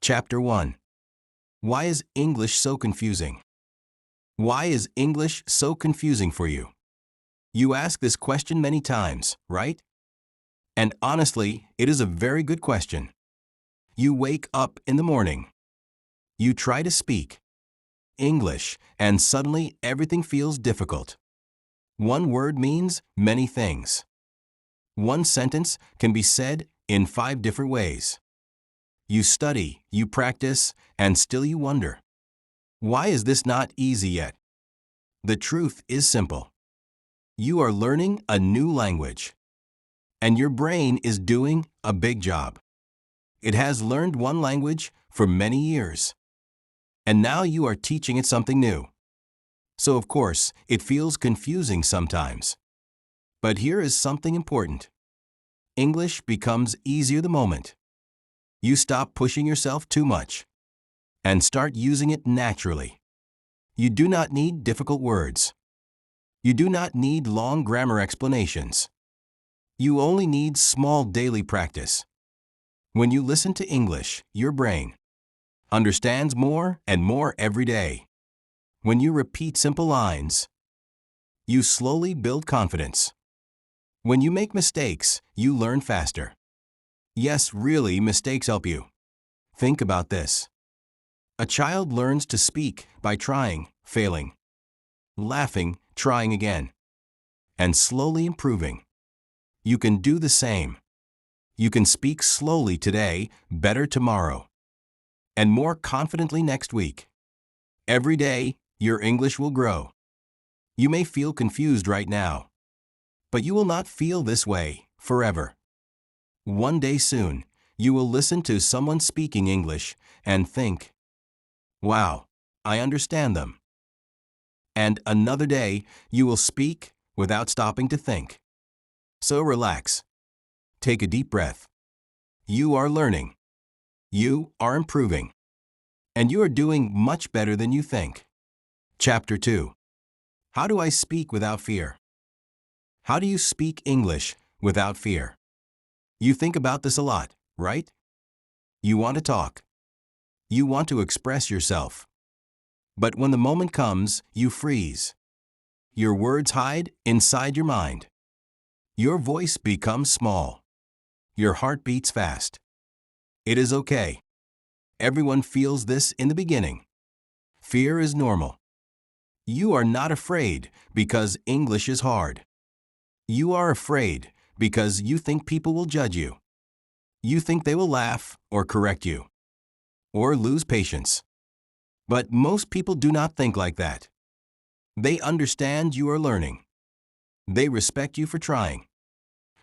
Chapter 1. Why is English so confusing? Why is English so confusing for you? You ask this question many times, right? And honestly, it is a very good question. You wake up in the morning. You try to speak English, and suddenly everything feels difficult. One word means many things. One sentence can be said in 5 different ways. You study, you practice, and still you wonder. Why is this not easy yet? The truth is simple. You are learning a new language, and your brain is doing a big job. It has learned one language for many years, and now you are teaching it something new. So of course, it feels confusing sometimes. But here is something important. English becomes easier the moment you stop pushing yourself too much and start using it naturally. You do not need difficult words. You do not need long grammar explanations. You only need small daily practice. When you listen to English, your brain understands more and more every day. When you repeat simple lines, you slowly build confidence. When you make mistakes, you learn faster. Yes, really, mistakes help you. Think about this. A child learns to speak by trying, failing, laughing, trying again, and slowly improving. You can do the same. You can speak slowly today, better tomorrow, and more confidently next week. Every day, your English will grow. You may feel confused right now, but you will not feel this way forever. One day soon, you will listen to someone speaking English and think, "Wow, I understand them." And another day, you will speak without stopping to think. So relax. Take a deep breath. You are learning. You are improving. And you are doing much better than you think. Chapter 2. How do I speak without fear? How do you speak English without fear? You think about this a lot, right? You want to talk. You want to express yourself. But when the moment comes, you freeze. Your words hide inside your mind. Your voice becomes small. Your heart beats fast. It is okay. Everyone feels this in the beginning. Fear is normal. You are not afraid because English is hard. You are afraid because you think people will judge you. You think they will laugh or correct you, or lose patience. But most people do not think like that. They understand you are learning. They respect you for trying.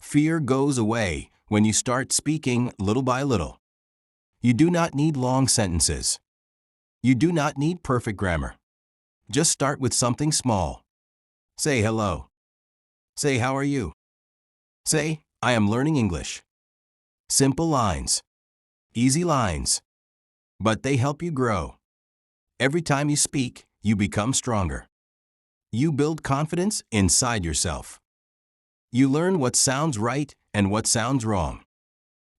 Fear goes away when you start speaking little by little. You do not need long sentences. You do not need perfect grammar. Just start with something small. Say hello. Say how are you? Say, I am learning English. Simple lines. Easy lines. But they help you grow. Every time you speak, you become stronger. You build confidence inside yourself. You learn what sounds right and what sounds wrong.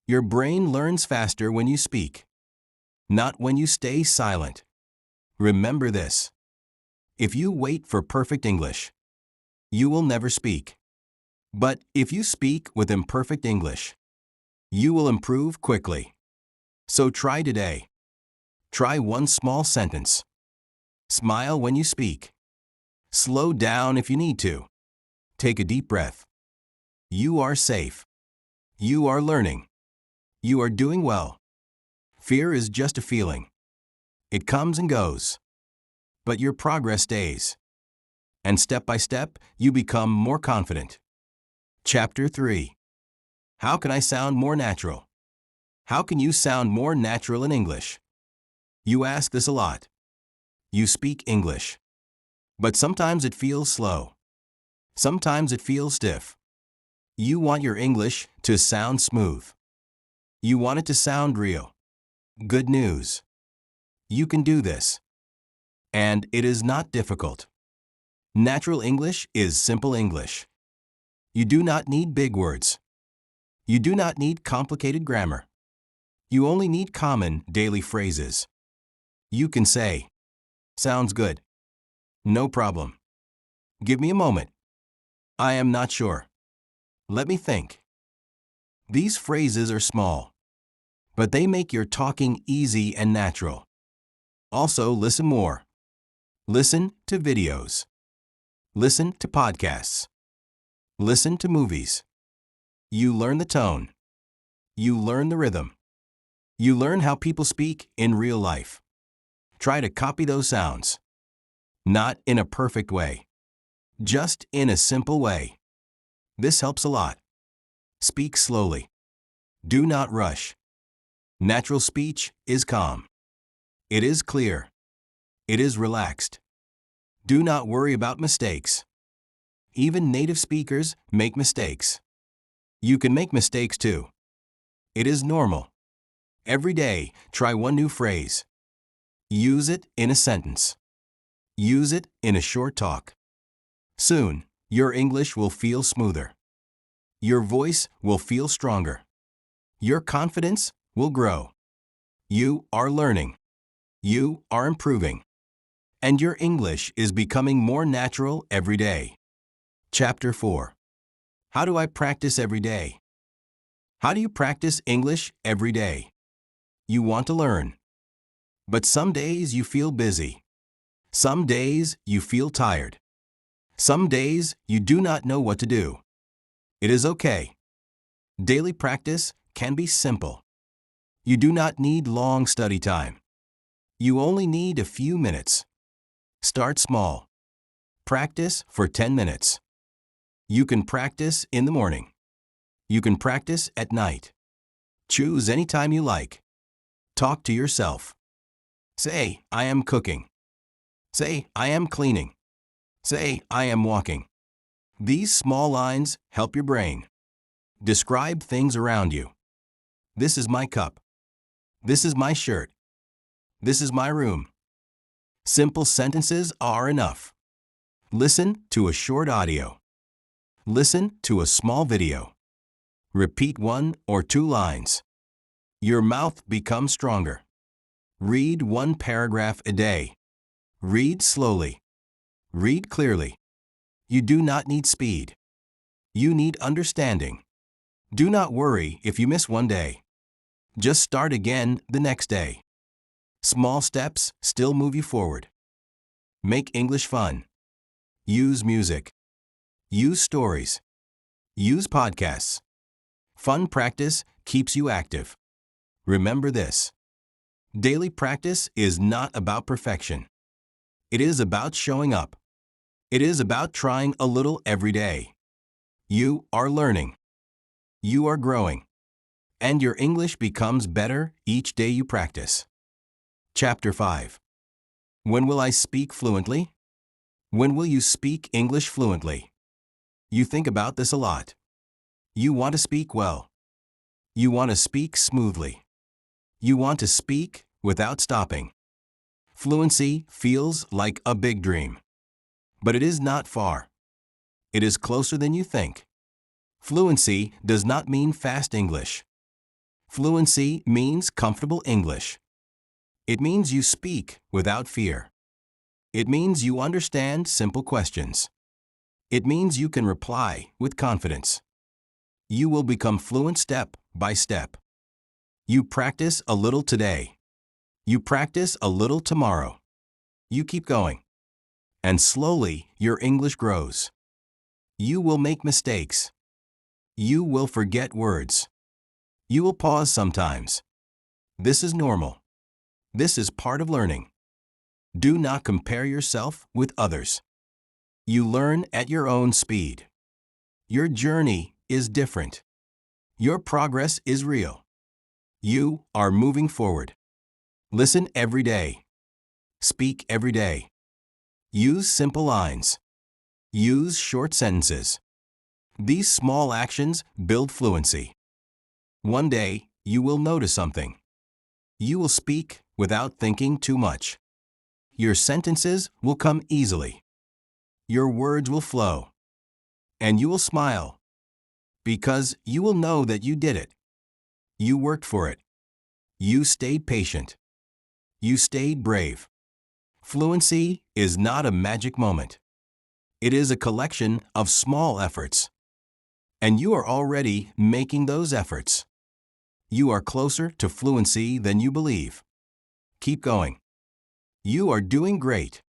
Your brain learns faster when you speak, not when you stay silent. Remember this. If you wait for perfect English, you will never speak. But if you speak with imperfect English, you will improve quickly. So try today. Try one small sentence. Smile when you speak. Slow down if you need to. Take a deep breath. You are safe. You are learning. You are doing well. Fear is just a feeling. It comes and goes. But your progress stays. And step by step, you become more confident. Chapter 3. How can I sound more natural? How can you sound more natural in English? You ask this a lot. You speak English. But sometimes it feels slow. Sometimes it feels stiff. You want your English to sound smooth. You want it to sound real. Good news. You can do this. And it is not difficult. Natural English is simple English. You do not need big words. You do not need complicated grammar. You only need common, daily phrases. You can say, "Sounds good." "No problem." "Give me a moment." "I am not sure." "Let me think." These phrases are small, but they make your talking easy and natural. Also, listen more. Listen to videos. Listen to podcasts. Listen to movies. You learn the tone. You learn the rhythm. You learn how people speak in real life. Try to copy those sounds. Not in a perfect way, just in a simple way. This helps a lot. Speak slowly. Do not rush. Natural speech is calm. It is clear. It is relaxed. Do not worry about mistakes. Even native speakers make mistakes. You can make mistakes too. It is normal. Every day, try one new phrase. Use it in a sentence. Use it in a short talk. Soon, your English will feel smoother. Your voice will feel stronger. Your confidence will grow. You are learning. You are improving. And your English is becoming more natural every day. Chapter 4. How do I practice every day? How do you practice English every day? You want to learn. But some days you feel busy. Some days you feel tired. Some days you do not know what to do. It is okay. Daily practice can be simple. You do not need long study time. You only need a few minutes. Start small. Practice for 10 minutes. You can practice in the morning. You can practice at night. Choose any time you like. Talk to yourself. Say, "I am cooking." Say, "I am cleaning." Say, "I am walking." These small lines help your brain. Describe things around you. This is my cup. This is my shirt. This is my room. Simple sentences are enough. Listen to a short audio. Listen to a small video. Repeat 1 or 2 lines. Your mouth becomes stronger. Read 1 paragraph a day. Read slowly. Read clearly. You do not need speed. You need understanding. Do not worry if you miss one day. Just start again the next day. Small steps still move you forward. Make English fun. Use music. Use stories. Use podcasts. Fun practice keeps you active. Remember this. Daily practice is not about perfection. It is about showing up. It is about trying a little every day. You are learning. You are growing. And your English becomes better each day you practice. Chapter 5. When will I speak fluently? When will you speak English fluently? You think about this a lot. You want to speak well. You want to speak smoothly. You want to speak without stopping. Fluency feels like a big dream. But it is not far. It is closer than you think. Fluency does not mean fast English. Fluency means comfortable English. It means you speak without fear. It means you understand simple questions. It means you can reply with confidence. You will become fluent step by step. You practice a little today. You practice a little tomorrow. You keep going. And slowly your English grows. You will make mistakes. You will forget words. You will pause sometimes. This is normal. This is part of learning. Do not compare yourself with others. You learn at your own speed. Your journey is different. Your progress is real. You are moving forward. Listen every day. Speak every day. Use simple lines. Use short sentences. These small actions build fluency. One day, you will notice something. You will speak without thinking too much. Your sentences will come easily. Your words will flow. And you will smile. Because you will know that you did it. You worked for it. You stayed patient. You stayed brave. Fluency is not a magic moment. It is a collection of small efforts. And you are already making those efforts. You are closer to fluency than you believe. Keep going. You are doing great.